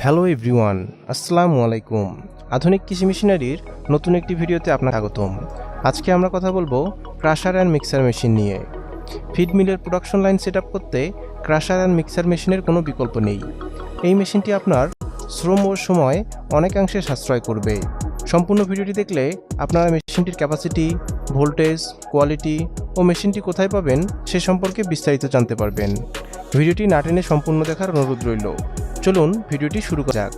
Hello everyone, আসসালামু আলাইকুম। আধুনিক কৃষি মেশিনারির নতুন একটি ভিডিওতে আপনার স্বাগতম। আজকে আমরা কথা বলবো ক্রাশার অ্যান্ড মিক্সার মেশিন নিয়ে। ফিড মিলের প্রোডাকশন লাইন সেট আপ করতে ক্রাশার অ্যান্ড মিক্সার মেশিনের কোনো বিকল্প নেই। এই মেশিনটি আপনার শ্রম ও সময় অনেকাংশে সাশ্রয় করবে। সম্পূর্ণ ভিডিওটি দেখলে আপনারা মেশিনটির ক্যাপাসিটি, ভোল্টেজ, কোয়ালিটি ও মেশিনটি কোথায় পাবেন সে সম্পর্কে বিস্তারিত জানতে পারবেন। ভিডিওটি না টেনে সম্পূর্ণ দেখার অনুরোধ রইল। চলুন ভিডিওটি শুরু করা যাক।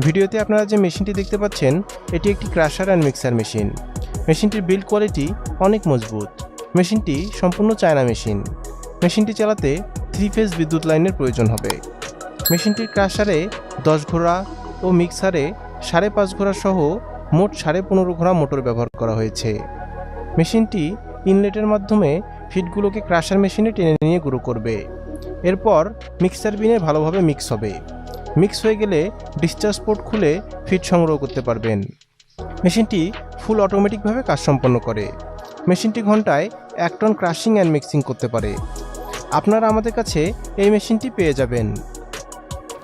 ভিডিওতে আপনারা যে মেশিনটি দেখতে পাচ্ছেন এটি একটি ক্রাশার অ্যান্ড মিক্সার মেশিন। মেশিনটির বিল্ড কোয়ালিটি অনেক মজবুত। মেশিনটি সম্পূর্ণ চায়না মেশিন। মেশিনটি চালাতে 3 ফেজ বিদ্যুৎ লাইনের প্রয়োজন হবে। মেশিনটির ক্রাশারে 10 ঘোড়া ও মিক্সারে 5.5 ঘোড়া সহ মোট 15.5 ঘোড়া মোটর ব্যবহার করা হয়েছে। মেশিনটি ইনলেটের মাধ্যমে ফিডগুলোকে ক্রাশার মেশিনে টেনে নিয়ে গুঁড়ো করবে। এরপর মিক্সার বিনে ভালোভাবে মিক্স হবে। মিক্স হয়ে গেলে ডিসচার্জ পোর্ট খুলে ফিড সংগ্রহ করতে পারবেন। মেশিনটি ফুল অটোমেটিকভাবে কাজ সম্পন্ন করে। মেশিনটি ঘন্টায় 1 টন ক্রাশিং অ্যান্ড মিক্সিং করতে পারে। আপনারা আমাদের কাছে এই মেশিনটি পেয়ে যাবেন।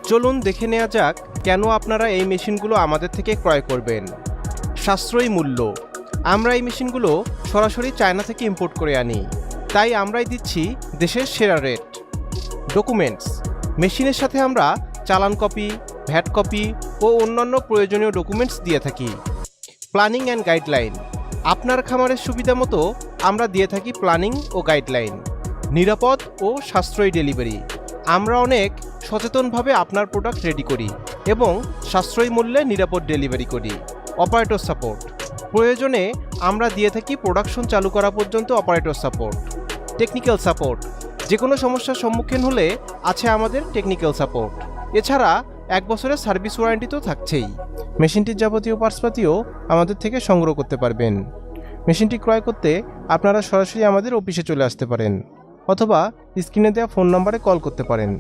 চলুন দেখে নেওয়া যাক কেন আপনারা এই মেশিনগুলো আমাদের থেকে ক্রয় করবেন। সাশ্রয়ী মূল্য। আমরা এই মেশিনগুলো সরাসরি চায়না থেকে ইম্পোর্ট করে আনি, তাই আমরাই দিচ্ছি দেশের সেরা রেট। ডকুমেন্টস। মেশিনের সাথে আমরা চালান কপি, ভ্যাট কপি ও অন্যান্য প্রয়োজনীয় ডকুমেন্টস দিয়ে থাকি। Planning and guideline. আপনার খামারের সুবিধা মতো আমরা দিয়ে থাকি প্ল্যানিং ও গাইডলাইন। নিরাপদ ও সাশ্রয়ী ডেলিভারি। আমরা অনেক সচেতনভাবে আপনার প্রোডাক্ট রেডি করি এবং সাশ্রয়ী মূল্যে নিরাপদ ডেলিভারি করি। Operator support. প্রয়োজনে আমরা দিয়ে থাকি প্রোডাকশন চালু করা পর্যন্ত অপারেটর সাপোর্ট। Technical support. যে কোনো সমস্যার সম্মুখীন হলে আছে আমাদের টেকনিক্যাল সাপোর্ট। এছাড়া 1 বছরের সার্ভিস ওয়ারেন্টি তো থাকছেই। মেশিনটির যাবতীয় পার্টসপাতিও আমাদের থেকে সংগ্রহ করতে পারবেন। মেশিনটি ক্রয় করতে আপনারা সরাসরি আমাদের অফিসে চলে আসতে পারেন অথবা স্ক্রিনে দেওয়া ফোন নম্বরে কল করতে পারেন।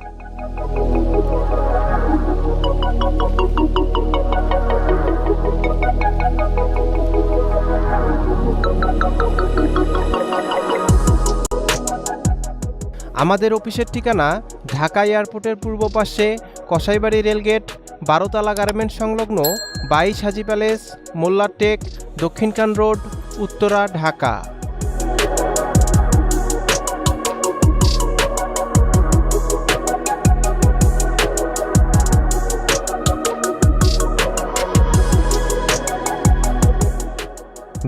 আমাদের অফিসের ঠিকানা ঢাকা এয়ারপোর্টের পূর্ব পাশে কসাইবাড়ি রেলগেট, 12তলা গার্মেন্টস সংলগ্ন 22 হাজি প্যালেস, মোল্লার টেক, দক্ষিণখান রোড, উত্তরা, ঢাকা।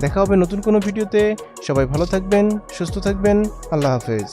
দেখা হবে নতুন কোনো ভিডিওতে। সবাই ভালো থাকবেন, সুস্থ থাকবেন। আল্লাহ হাফেজ।